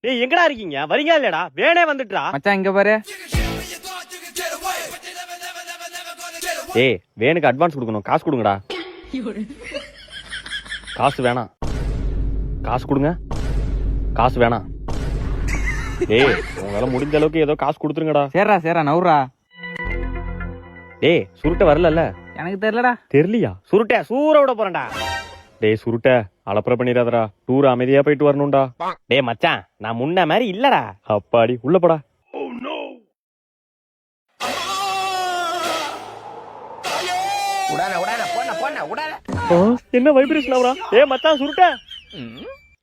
டேய் எங்கடா இருக்கீங்க? வரீங்களா இல்லடா? வேணே வந்துட்டா. மச்சான் இங்க பாரு. டேய் வேணுக்கு அட்வான்ஸ் கொடுக்கணும். காசு கொடுங்கடா. காசு வேணாம். காசு கொடுங்க. காசு வேணாம். டேய் உங்களால முடிஞ்ச அளவுக்கு ஏதோ காசு கொடுத்துருங்கடா. சரிடா நவுறா. டேய் சுருட்ட வரலல்ல? எனக்கு தெரியலடா. தெரியலையா? சுருட்ட சூற விட போறேன்டா. டேய் சுருட்ட அலப்பற பண்ணிடாதடா. டூர் அமைதியா போயிட்டு வரணும்டா. டேய் மச்சான் நான் முன்ன மாதிரி இல்லடா. அப்பாடி உள்ள போடா. என்ன வைப்ரேஷன் ஆவறா? ஏய் மச்சான் சுருட்ட.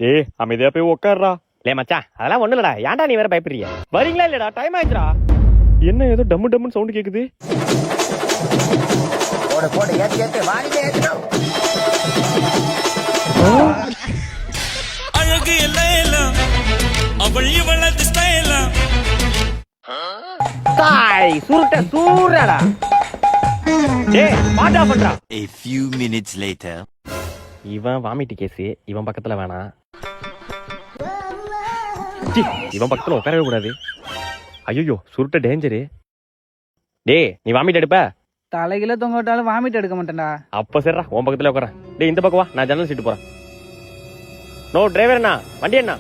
ஏய் அமைதியா போய் உட்கார்றா. லே மச்சான் அதெல்லாம் ஒண்ணு இல்லடா. ஏன்டா நீ வேற பயப்படுறிய? வரீங்களா இல்லடா? டைம் ஆயிடுச்சுடா. என்ன ஏதோ டம்மு டம்முன்னு சவுண்ட் கேக்குது. போடு ஏத்து வாடிலே ஏத்துறோம். அழகு எல்லாம் அவள் இவளது ஸ்டைல். தாய் சுருட்ட சூறடா. டேய் பாட்டா பண்றா. A few minutes later. இவன் வாமிட் கேஸ். இவன் பக்கத்துல வேணாம். இவன் பக்கத்துல உட்காரவே கூடாது. ஐயோ சுருட்ட டேஞ்சரு. டேய் நீ வாமிட் எடுப்ப? தலைகில தொங்க விட்டாலும் வாமிட் எடுக்க மாட்டேன்டா. அப்ப சரிடா உன் பக்கத்துல உட்காரேன். டேய் இந்த பக்கம் வா. நான் ஜன்னல் சீட்டு போறேன். நோ டிரைவர் அண்ணா வண்டி அண்ணா.